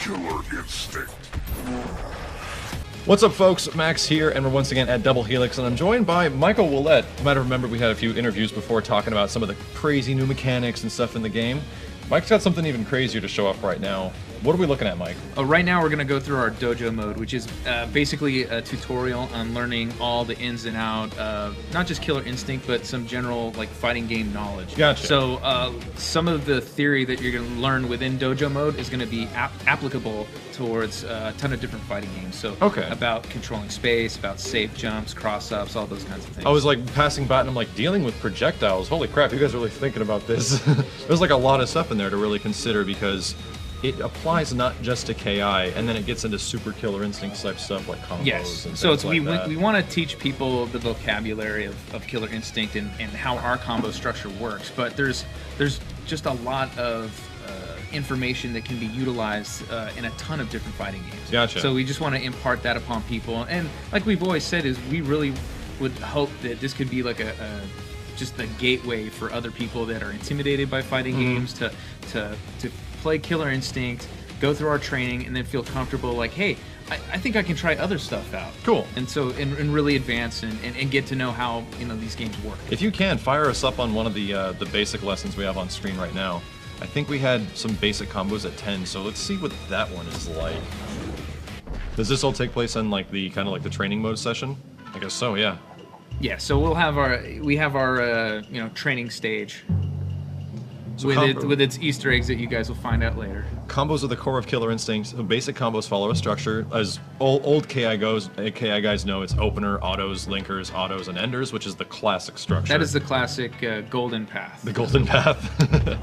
Killer instinct. What's up, folks? Max here, and we're once again at Double Helix, and I'm joined by Michael Willett. You might have remembered we had a few interviews before talking about some of the crazy new mechanics and stuff in the game. Mike's got something even crazier to show off right now. What are we looking at, Mike? Right now we're going to go through our Dojo mode, which is basically a tutorial on learning all the ins and out of not just Killer Instinct, but some general like fighting game knowledge. Gotcha. So some of the theory that you're going to learn within Dojo mode is going to be applicable towards a ton of different fighting games. So about controlling space, about safe jumps, cross-ups, all those kinds of things. I was like passing by and I'm like, dealing with projectiles. Holy crap, you guys are really thinking about this. There's like a lot of stuff in there to really consider because it applies not just to KI, and then it gets into super Killer Instinct type stuff like combos. Yes, and so it's, like we want to teach people the vocabulary of Killer Instinct and how our combo structure works, but there's just a lot of information that can be utilized in a ton of different fighting games. Gotcha. So we just want to impart that upon people, and like we've always said, is we really would hope that this could be like just a gateway for other people that are intimidated by fighting games to play Killer Instinct, go through our training, and then feel comfortable like, hey, I think I can try other stuff out. Cool. And so, and really advance and get to know how, these games work. If you can, fire us up on one of the basic lessons we have on screen right now. I think we had some basic combos at 10, so let's see what that one is like. Does this all take place in like the kind of like the training mode session? I guess so, yeah. Yeah, so we'll have our training stage. So with its Easter eggs that you guys will find out later. Combos are the core of Killer Instinct. So basic combos follow a structure. As old KI guys know, it's opener, autos, linkers, autos, and enders, which is the classic structure. That is the classic golden path. The golden path.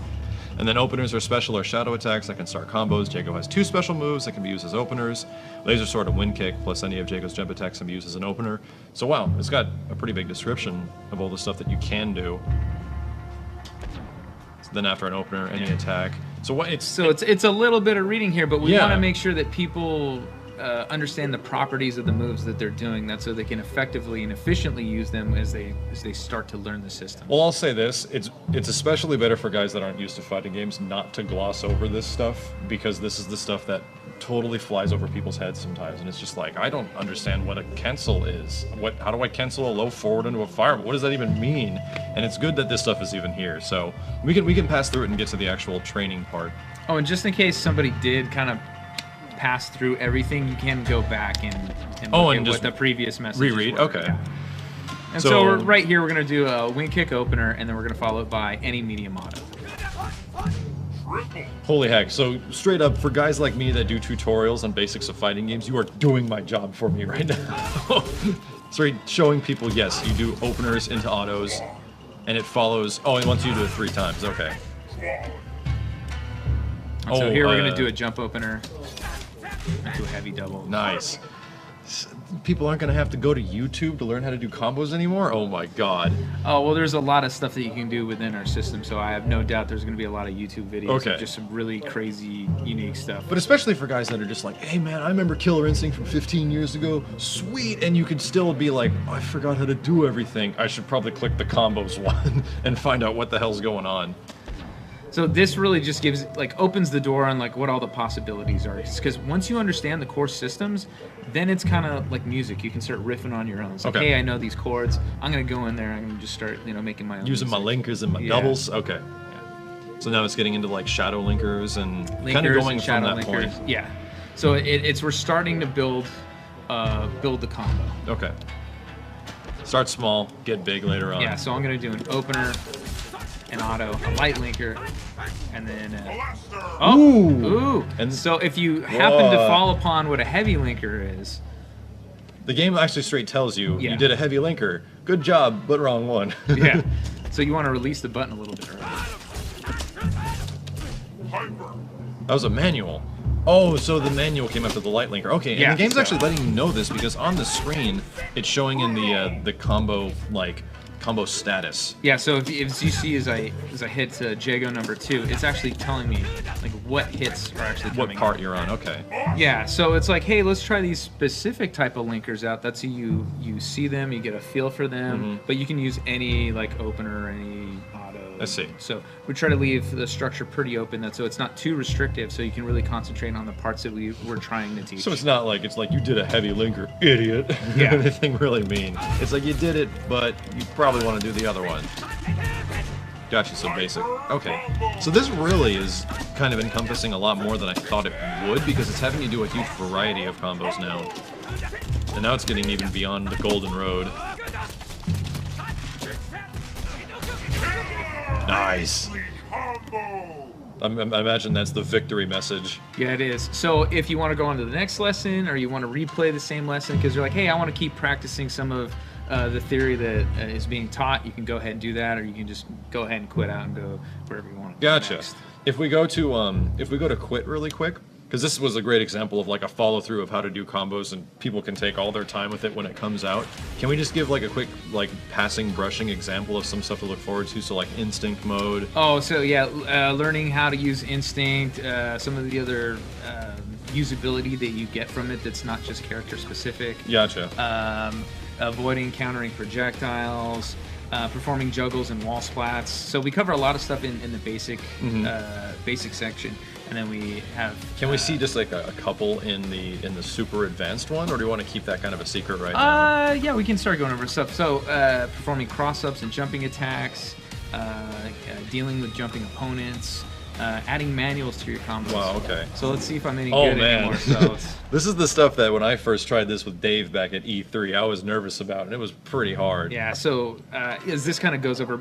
And then openers are special or shadow attacks that can start combos. Jago has 2 special moves that can be used as openers. Laser Sword and Wind Kick, plus any of Jago's jump attacks can be used as an opener. So wow, it's got a pretty big description of all the stuff that you can do. Then after an opener, any attack. So what? It's a little bit of reading here, but we want to make sure that people understand the properties of the moves that they're doing. That's so they can effectively and efficiently use them as they start to learn the system. Well, I'll say this: it's especially better for guys that aren't used to fighting games not to gloss over this stuff, because this is the stuff that totally flies over people's heads sometimes, and it's just like, I don't understand what a cancel is. How do I cancel a low forward into a fire? What does that even mean? And it's good that this stuff is even here, so we can pass through it and get to the actual training part. Oh, and just in case somebody did kind of pass through everything, you can go back and look at what the previous messages reread. were. Okay. Yeah. And so right here we're going to do a wing kick opener, and then we're going to follow it by any medium auto. Holy heck, so straight up, for guys like me that do tutorials on basics of fighting games, you are doing my job for me right now. Sorry, showing people, yes, you do openers into autos, and it follows, it wants you to do it 3 times, okay. So here we're going to do a jump opener into a heavy double. Nice. People aren't going to have to go to YouTube to learn how to do combos anymore? Oh my god. Oh, well, there's a lot of stuff that you can do within our system, so I have no doubt there's going to be a lot of YouTube videos of just some really crazy, unique stuff. But especially for guys that are just like, hey man, I remember Killer Instinct from 15 years ago, sweet, and you could still be like, I forgot how to do everything. I should probably click the combos one and find out what the hell's going on. So this really just opens the door on what all the possibilities are. Because once you understand the core systems, then it's kind of like music. You can start riffing on your own. It's like, hey, I know these chords. I'm gonna go in there. I'm gonna just start, making my own. Using music. my linkers and my doubles. Okay. Yeah. So now it's getting into like shadow linkers and kind of going from that point. Yeah. So we're starting to build the combo. Okay. Start small, get big later on. Yeah. So I'm gonna do an opener, an auto, a light linker, and then ooh. And so if you happen to fall upon what a heavy linker is, the game actually straight tells you you did a heavy linker. Good job, but wrong one. Yeah. So you want to release the button a little bit early. That was a manual. Oh, so the manual came after the light linker. Okay, and the game's actually letting you know this because on the screen it's showing in the combo combo status. Yeah, so if you see as I hit Jago number 2, it's actually telling me what hits are actually coming. What part you're on, okay. Yeah, so it's like, hey, let's try these specific type of linkers out. That's how you see them, you get a feel for them, but you can use any opener, any auto. I see. So we try to leave the structure pretty open, so it's not too restrictive, so you can really concentrate on the parts that we're trying to teach. So it's not like you did a heavy linker, idiot. Yeah. Anything really mean. It's like you did it, but you probably want to do the other one. Gotcha, so basic. Okay. So this really is kind of encompassing a lot more than I thought it would, because it's having you do a huge variety of combos now. And now it's getting even beyond the golden road. Nice. I imagine that's the victory message. Yeah, it is. So if you want to go on to the next lesson, or you want to replay the same lesson because you're like, hey, I want to keep practicing some of the theory that is being taught, you can go ahead and do that, or you can just go ahead and quit out and go wherever you want to go Gotcha. next. If we go to quit really quick, because this was a great example of like a follow through of how to do combos, and people can take all their time with it when it comes out. Can we just give like a quick passing brushing example of some stuff to look forward to? So like instinct mode. Oh, so yeah, learning how to use instinct, some of the other usability that you get from it that's not just character specific. Gotcha. Avoiding countering projectiles, performing juggles and wall splats. So we cover a lot of stuff in the basic basic section, and then we have. Can we see just like a couple in the super advanced one, or do you want to keep that kind of a secret right now? Yeah, we can start going over stuff. So performing cross-ups and jumping attacks, dealing with jumping opponents. Adding manuals to your combos. Wow, okay. So let's see if I'm any good anymore. So this is the stuff that when I first tried this with Dave back at E3, I was nervous about, and it was pretty hard. yeah, so as this kind of goes over,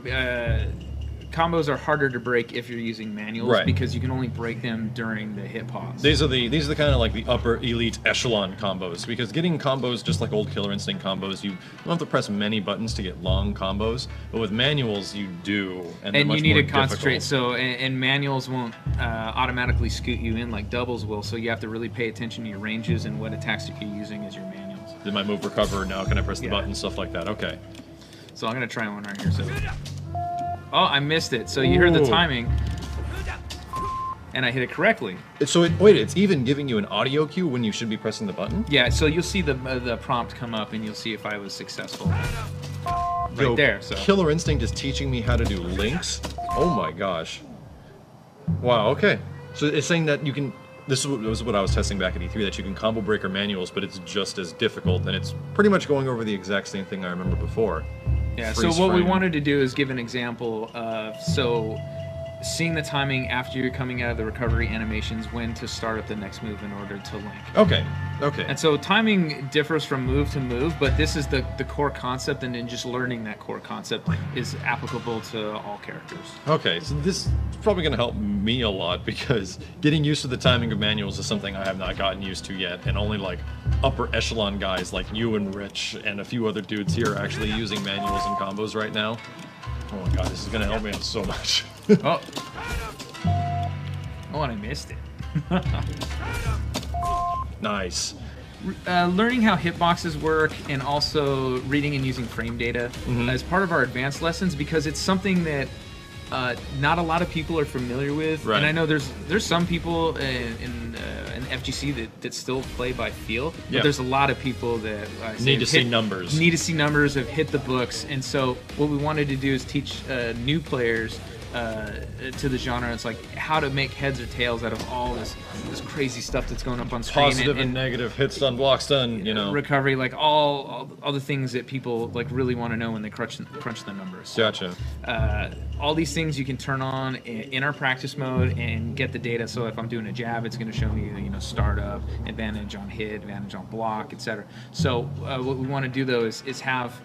combos are harder to break if you're using manuals, Right. because you can only break them during the hit pause. These are the kind of like the upper elite echelon combos, because getting combos just like old Killer Instinct combos, you don't have to press many buttons to get long combos, but with manuals you do, and they're you much need more to concentrate. difficult. So and manuals won't automatically scoot you in like doubles will. So you have to really pay attention to your ranges and what attacks you're using as your manuals. Did my move recover? Now can I press the Yeah. button? Stuff like that. Okay. So I'm gonna try one right here. So, oh, I missed it. So you heard the Ooh. timing, and I hit it correctly. So wait, it's even giving you an audio cue when you should be pressing the button? Yeah. So you'll see the prompt come up, and you'll see if I was successful. Right Yo, there. So. Killer Instinct is teaching me how to do links. Oh my gosh. Wow, okay. So it's saying that you can, this was what I was testing back at E3, that you can combo breaker manuals, but it's just as difficult, and it's pretty much going over the exact same thing I remember before. Yeah, so Freeze what we frame. wanted to do is give an example of, so seeing the timing after you're coming out of the recovery animations, when to start up the next move in order to link. Okay, okay. And so timing differs from move to move, but this is the core concept, and then just learning that core concept is applicable to all characters. Okay, so this is probably going to help me a lot, because getting used to the timing of manuals is something I have not gotten used to yet, and only like upper echelon guys like you and Rich and a few other dudes here are actually using manuals and combos right now. Oh my god, this is going to help me out so much. Oh, and I missed it. Nice. Learning how hitboxes work, and also reading and using frame data as part of our advanced lessons, because it's something that not a lot of people are familiar with. Right. And I know there's some people in FGC that still play by feel, but Yeah. there's a lot of people that Need to see numbers. Need to see numbers, have hit the books, and so what we wanted to do is teach new players to the genre. It's like how to make heads or tails out of all this crazy stuff that's going up on screen. Positive and negative, hits done, blocks done, you know. Recovery, like all the things that people like really want to know when they crunch the numbers. So, Gotcha. all these things you can turn on in our practice mode and get the data. So if I'm doing a jab, it's going to show me, startup, advantage on hit, advantage on block, etc. So what we want to do though is have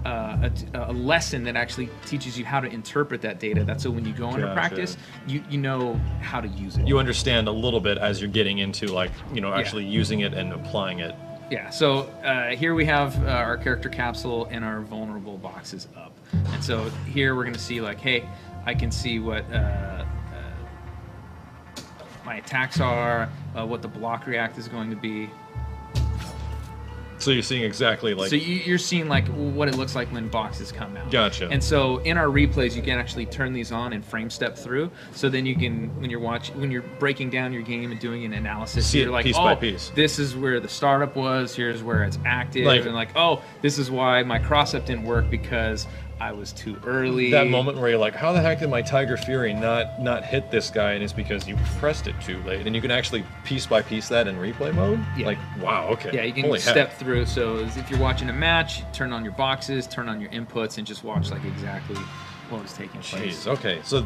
a lesson that actually teaches you how to interpret that data. That's so when you go into Gotcha. practice, you know how to use it. You understand a little bit as you're getting into actually using it and applying it. Yeah, so here we have our character capsule and our vulnerable boxes up. And so here we're going to see like, hey, I can see what my attacks are, what the block react is going to be. So you're seeing exactly like. So you're seeing like what it looks like when boxes come out. Gotcha. And so in our replays, you can actually turn these on and frame step through. So then you can, when you're breaking down your game and doing an analysis, See it you're like, piece by piece. This is where the startup was. Here's where it's active, Like- and like, oh, this is why my cross up didn't work because I was too early. That moment where you're like, how the heck did my Tiger Fury not hit this guy? And it's because you pressed it too late. And you can actually piece by piece that in replay mode. Yeah. Like, wow, okay. Yeah, you can Holy step heck. through. So if you're watching a match, turn on your boxes, turn on your inputs, and just watch like exactly what was taking place. Jeez, okay. So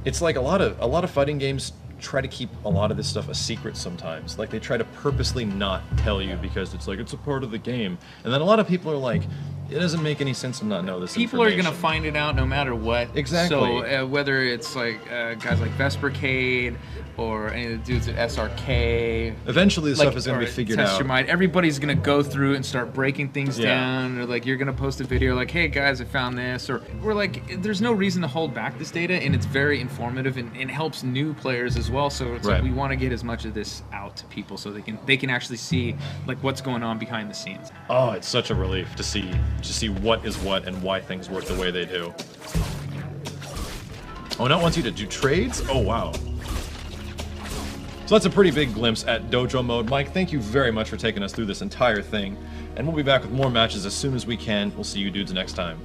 it's like a lot of fighting games try to keep a lot of this stuff a secret sometimes. Like they try to purposely not tell you because it's like it's a part of the game. And then a lot of people are like, it doesn't make any sense to not know this People are information. gonna find it out no matter what. Exactly. So whether it's like guys like Vespercade or any of the dudes at SRK, Eventually, this like, stuff is going to or be figured Test out. Your Mind. Everybody's gonna go through and start breaking things Yeah. down, or like you're gonna post a video like, "Hey guys, I found this," or we're like, there's no reason to hold back this data, and it's very informative and helps new players as well. So it's Right. like we want to get as much of this out to people so they can actually see like what's going on behind the scenes. Oh, it's such a relief to see what is what and why things work the way they do. Oh, now it wants you to do trades? Oh, wow. So that's a pretty big glimpse at Dojo mode. Mike, thank you very much for taking us through this entire thing. And we'll be back with more matches as soon as we can. We'll see you dudes next time.